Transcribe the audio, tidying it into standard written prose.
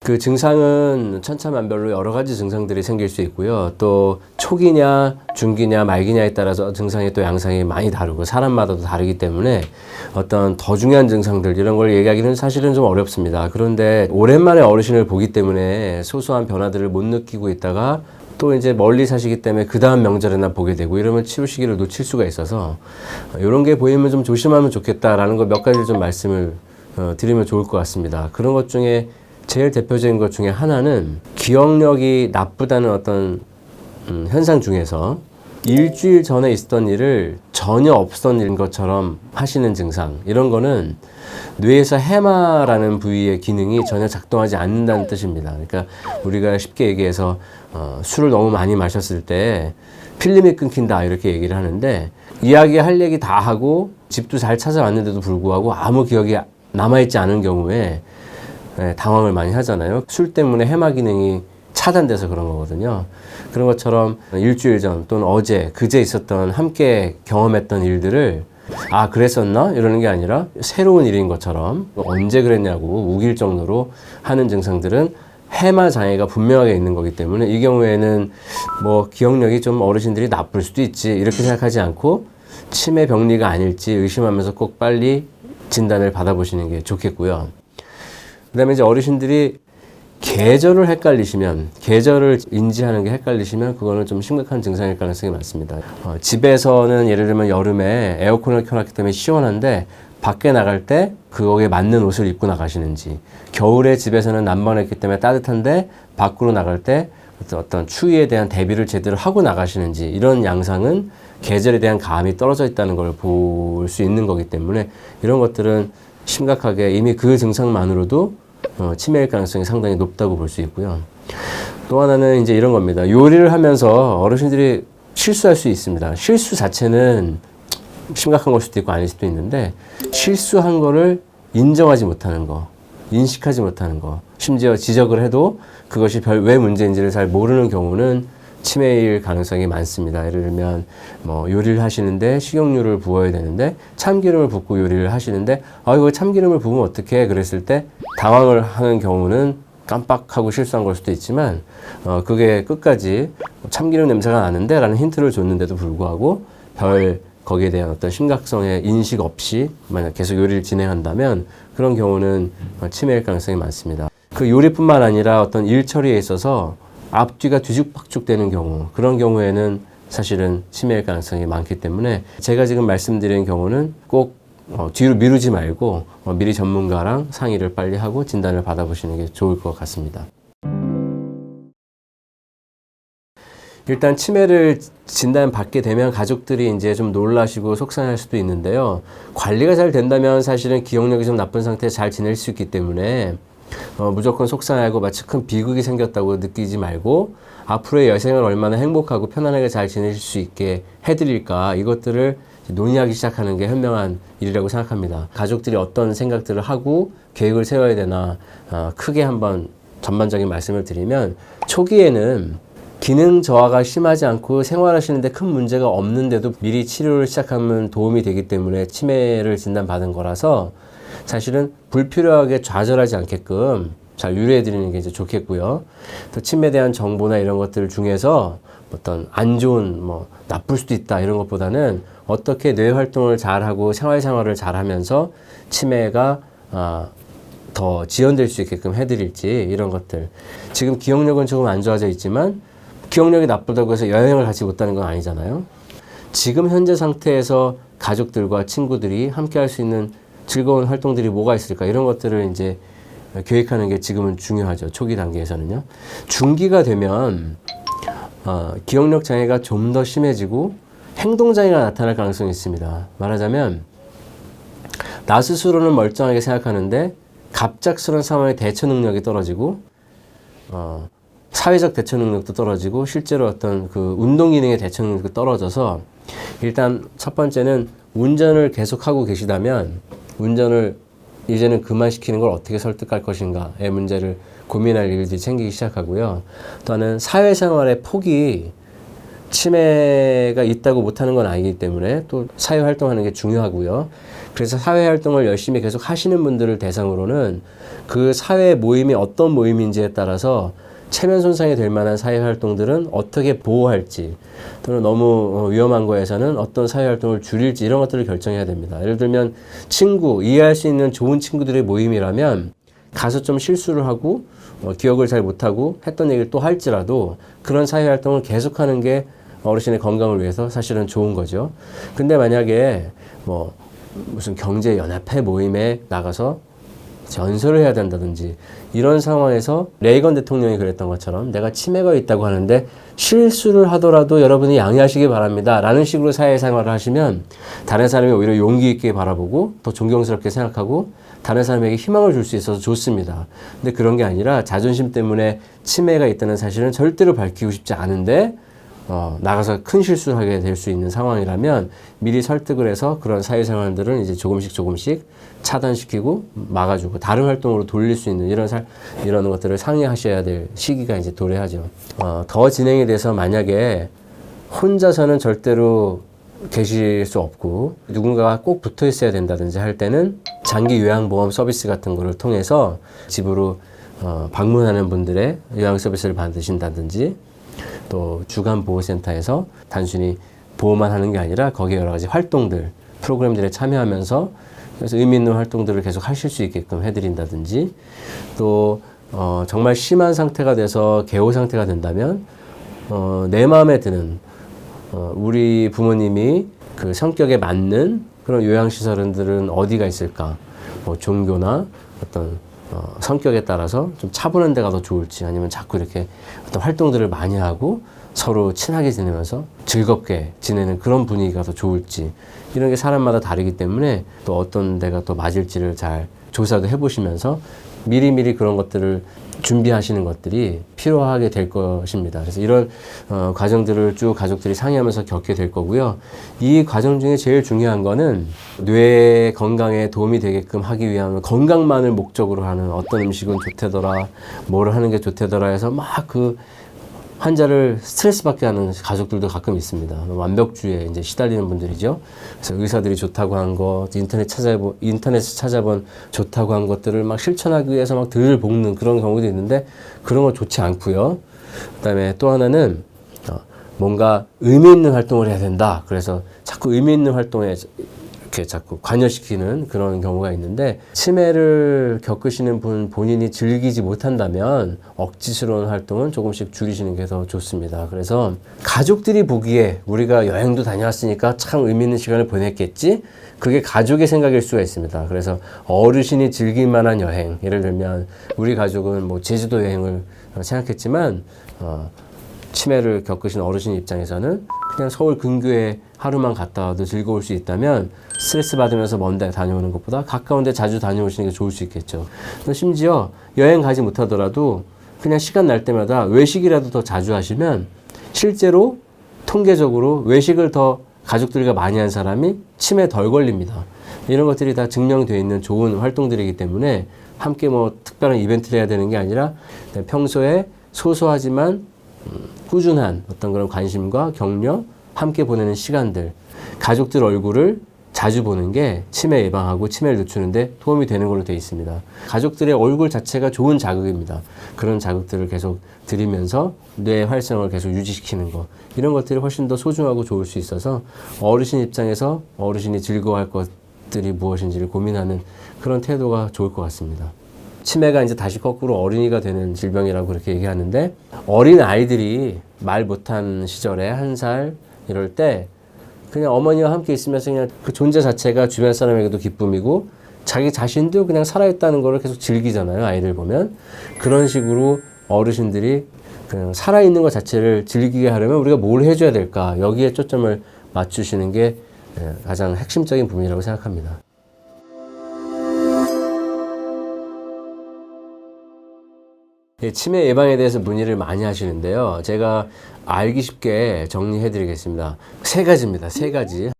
그 증상은 천차만별로 여러 가지 증상들이 생길 수 있고요. 또 초기냐, 중기냐, 말기냐에 따라서 증상의 또 양상이 많이 다르고 사람마다도 다르기 때문에 어떤 더 중요한 증상들 이런 걸 얘기하기는 사실은 좀 어렵습니다. 그런데 오랜만에 어르신을 보기 때문에 소소한 변화들을 못 느끼고 있다가 또 이제 멀리 사시기 때문에 그 다음 명절에나 보게 되고 이러면 치료 시기를 놓칠 수가 있어서 이런 게 보이면 좀 조심하면 좋겠다라는 거 몇 가지 좀 말씀을 드리면 좋을 것 같습니다. 그런 것 중에 제일 대표적인 것 중에 하나는 기억력이 나쁘다는 어떤 현상 중에서 일주일 전에 있었던 일을 전혀 없었던 일인 것처럼 하시는 증상, 이런 거는 뇌에서 해마라는 부위의 기능이 전혀 작동하지 않는다는 뜻입니다. 그러니까 우리가 쉽게 얘기해서 술을 너무 많이 마셨을 때 필름이 끊긴다 이렇게 얘기를 하는데, 이야기할 얘기 다 하고 집도 잘 찾아왔는데도 불구하고 아무 기억이 남아있지 않은 경우에 당황을 많이 하잖아요. 술 때문에 해마 기능이 차단돼서 그런 거거든요. 그런 것처럼 일주일 전 또는 어제, 그제 있었던 함께 경험했던 일들을 아 그랬었나? 이러는 게 아니라 새로운 일인 것처럼 언제 그랬냐고 우길 정도로 하는 증상들은 해마 장애가 분명하게 있는 거기 때문에 이 경우에는 뭐 기억력이 좀 어르신들이 나쁠 수도 있지 이렇게 생각하지 않고 치매 병리가 아닐지 의심하면서 꼭 빨리 진단을 받아보시는 게 좋겠고요. 그 다음에 이제 어르신들이 계절을 헷갈리시면, 계절을 인지하는 게 헷갈리시면 그거는 좀 심각한 증상일 가능성이 많습니다. 집에서는 예를 들면 여름에 에어컨을 켜놨기 때문에 시원한데 밖에 나갈 때 그거에 맞는 옷을 입고 나가시는지, 겨울에 집에서는 난방했기 때문에 따뜻한데 밖으로 나갈 때 어떤 추위에 대한 대비를 제대로 하고 나가시는지, 이런 양상은 계절에 대한 감이 떨어져 있다는 걸 볼 수 있는 거기 때문에 이런 것들은 심각하게 이미 그 증상만으로도 치매일 가능성이 상당히 높다고 볼 수 있고요. 또 하나는 이제 이런 겁니다. 요리를 하면서 어르신들이 실수할 수 있습니다. 실수 자체는 심각한 걸 수도 있고 아닐 수도 있는데, 실수한 거를 인정하지 못하는 거, 인식하지 못하는 거, 심지어 지적을 해도 그것이 왜 문제인지를 잘 모르는 경우는 치매일 가능성이 많습니다. 예를 들면 뭐 요리를 하시는데 식용유를 부어야 되는데 참기름을 붓고 요리를 하시는데 이거 참기름을 부으면 어떡해 그랬을 때 당황을 하는 경우는 깜빡하고 실수한 걸 수도 있지만 그게 끝까지 참기름 냄새가 나는데 라는 힌트를 줬는데도 불구하고 별 거기에 대한 어떤 심각성의 인식 없이 만약 계속 요리를 진행한다면 그런 경우는 치매일 가능성이 많습니다. 그 요리뿐만 아니라 어떤 일 처리에 있어서 앞뒤가 뒤죽박죽 되는 경우, 그런 경우에는 사실은 치매일 가능성이 많기 때문에 제가 지금 말씀드린 경우는 꼭 뒤로 미루지 말고 미리 전문가랑 상의를 빨리 하고 진단을 받아보시는 게 좋을 것 같습니다. 일단 치매를 진단받게 되면 가족들이 이제 좀 놀라시고 속상할 수도 있는데요. 관리가 잘 된다면 사실은 기억력이 좀 나쁜 상태에서 잘 지낼 수 있기 때문에 무조건 속상하고 마치 큰 비극이 생겼다고 느끼지 말고 앞으로의 여생을 얼마나 행복하고 편안하게 잘 지내실 수 있게 해드릴까, 이것들을 논의하기 시작하는 게 현명한 일이라고 생각합니다. 가족들이 어떤 생각들을 하고 계획을 세워야 되나 크게 한번 전반적인 말씀을 드리면, 초기에는 기능 저하가 심하지 않고 생활하시는데 큰 문제가 없는데도 미리 치료를 시작하면 도움이 되기 때문에 치매를 진단받은 거라서 사실은 불필요하게 좌절하지 않게끔 잘 유래해 드리는 게 이제 좋겠고요. 또 치매에 대한 정보나 이런 것들 중에서 어떤 안 좋은 나쁠 수도 있다 이런 것보다는 어떻게 뇌 활동을 잘하고 생활을 잘하면서 치매가 더 지연될 수 있게끔 해드릴지, 이런 것들. 지금 기억력은 조금 안 좋아져 있지만 기억력이 나쁘다고 해서 여행을 같이 못하는 건 아니잖아요. 지금 현재 상태에서 가족들과 친구들이 함께 할 수 있는 즐거운 활동들이 뭐가 있을까, 이런 것들을 이제 계획하는 게 지금은 중요하죠. 초기 단계에서는요. 중기가 되면 기억력 장애가 좀 더 심해지고 행동 장애가 나타날 가능성이 있습니다. 말하자면 나 스스로는 멀쩡하게 생각하는데 갑작스러운 상황에 대처 능력이 떨어지고 사회적 대처 능력도 떨어지고 실제로 어떤 그 운동 기능의 대처 능력도 떨어져서, 일단 첫 번째는 운전을 계속하고 계시다면 운전을 이제는 그만시키는 걸 어떻게 설득할 것인가의 문제를 고민할 일들이 생기기 시작하고요. 또 하나는 사회생활의 폭이 치매가 있다고 못하는 건 아니기 때문에 또 사회활동하는 게 중요하고요. 그래서 사회활동을 열심히 계속 하시는 분들을 대상으로는 그 사회 모임이 어떤 모임인지에 따라서 체면 손상이 될 만한 사회활동들은 어떻게 보호할지, 또는 너무 위험한 거에서는 어떤 사회활동을 줄일지, 이런 것들을 결정해야 됩니다. 예를 들면 친구, 이해할 수 있는 좋은 친구들의 모임이라면 가서 좀 실수를 하고 기억을 잘 못하고 했던 얘기를 또 할지라도 그런 사회활동을 계속하는 게 어르신의 건강을 위해서 사실은 좋은 거죠. 근데 만약에 무슨 경제연합회 모임에 나가서 연설을 해야 된다든지 이런 상황에서 레이건 대통령이 그랬던 것처럼 내가 치매가 있다고 하는데 실수를 하더라도 여러분이 양해하시기 바랍니다 라는 식으로 사회생활을 하시면 다른 사람이 오히려 용기 있게 바라보고 더 존경스럽게 생각하고 다른 사람에게 희망을 줄 수 있어서 좋습니다. 근데 그런 게 아니라 자존심 때문에 치매가 있다는 사실은 절대로 밝히고 싶지 않은데 나가서 큰 실수를 하게 될 수 있는 상황이라면 미리 설득을 해서 그런 사회생활들은 이제 조금씩 차단시키고 막아주고 다른 활동으로 돌릴 수 있는 이런 것들을 상의하셔야 될 시기가 이제 도래하죠. 더 진행이 돼서 만약에 혼자서는 절대로 계실 수 없고 누군가가 꼭 붙어 있어야 된다든지 할 때는 장기 요양보험 서비스 같은 거를 통해서 집으로 방문하는 분들의 요양 서비스를 받으신다든지, 또 주간보호센터에서 단순히 보호만 하는 게 아니라 거기에 여러 가지 활동들, 프로그램들에 참여하면서 그래서 의미 있는 활동들을 계속 하실 수 있게끔 해드린다든지, 또 정말 심한 상태가 돼서 개호 상태가 된다면 내 마음에 드는 우리 부모님이 그 성격에 맞는 그런 요양시설들은 어디가 있을까? 종교나 어떤 성격에 따라서 좀 차분한 데가 더 좋을지, 아니면 자꾸 이렇게 어떤 활동들을 많이 하고 서로 친하게 지내면서 즐겁게 지내는 그런 분위기가 더 좋을지, 이런 게 사람마다 다르기 때문에 또 어떤 데가 또 맞을지를 잘 조사도 해보시면서 미리미리 그런 것들을 준비하시는 것들이 필요하게 될 것입니다. 그래서 이런 과정들을 쭉 가족들이 상의하면서 겪게 될 거고요. 이 과정 중에 제일 중요한 거는 뇌 건강에 도움이 되게끔 하기 위한 건강만을 목적으로 하는 어떤 음식은 좋대더라, 뭘 하는 게 좋대더라 해서 막 그 환자를 스트레스 받게 하는 가족들도 가끔 있습니다. 완벽주의에 이제 시달리는 분들이죠. 그래서 의사들이 좋다고 한 거, 인터넷에서 찾아본 좋다고 한 것들을 막 실천하기 위해서 막 들 볶는 그런 경우도 있는데, 그런 거 좋지 않고요. 그다음에 또 하나는 뭔가 의미 있는 활동을 해야 된다. 그래서 자꾸 의미 있는 활동에 이렇게 자꾸 관여시키는 그런 경우가 있는데, 치매를 겪으시는 분 본인이 즐기지 못한다면 억지스러운 활동은 조금씩 줄이시는 게 더 좋습니다. 그래서 가족들이 보기에 우리가 여행도 다녀왔으니까 참 의미 있는 시간을 보냈겠지? 그게 가족의 생각일 수가 있습니다. 그래서 어르신이 즐길 만한 여행, 예를 들면 우리 가족은 제주도 여행을 생각했지만 치매를 겪으신 어르신 입장에서는 그냥 서울 근교에 하루만 갔다 와도 즐거울 수 있다면 스트레스 받으면서 먼 데 다녀오는 것보다 가까운 데 자주 다녀오시는 게 좋을 수 있겠죠. 심지어 여행 가지 못하더라도 그냥 시간 날 때마다 외식이라도 더 자주 하시면 실제로 통계적으로 외식을 더 가족들과 많이 한 사람이 치매에 덜 걸립니다. 이런 것들이 다 증명되어 있는 좋은 활동들이기 때문에 함께 특별한 이벤트를 해야 되는 게 아니라 평소에 소소하지만 꾸준한 어떤 그런 관심과 격려, 함께 보내는 시간들, 가족들 얼굴을 자주 보는 게 치매 예방하고 치매를 늦추는데 도움이 되는 걸로 되어 있습니다. 가족들의 얼굴 자체가 좋은 자극입니다. 그런 자극들을 계속 드리면서 뇌 활성을 계속 유지시키는 거, 이런 것들이 훨씬 더 소중하고 좋을 수 있어서 어르신 입장에서 어르신이 즐거워할 것들이 무엇인지를 고민하는 그런 태도가 좋을 것 같습니다. 치매가 이제 다시 거꾸로 어린이가 되는 질병이라고 그렇게 얘기하는데, 어린 아이들이 말 못한 시절에 1살 이럴 때 그냥 어머니와 함께 있으면서 그냥 그 존재 자체가 주변 사람에게도 기쁨이고 자기 자신도 그냥 살아있다는 걸 계속 즐기잖아요. 아이들 보면. 그런 식으로 어르신들이 그냥 살아있는 것 자체를 즐기게 하려면 우리가 뭘 해줘야 될까, 여기에 초점을 맞추시는 게 가장 핵심적인 부분이라고 생각합니다. 치매 예방에 대해서 문의를 많이 하시는데요. 제가 알기 쉽게 정리해 드리겠습니다. 3가지입니다. 3가지.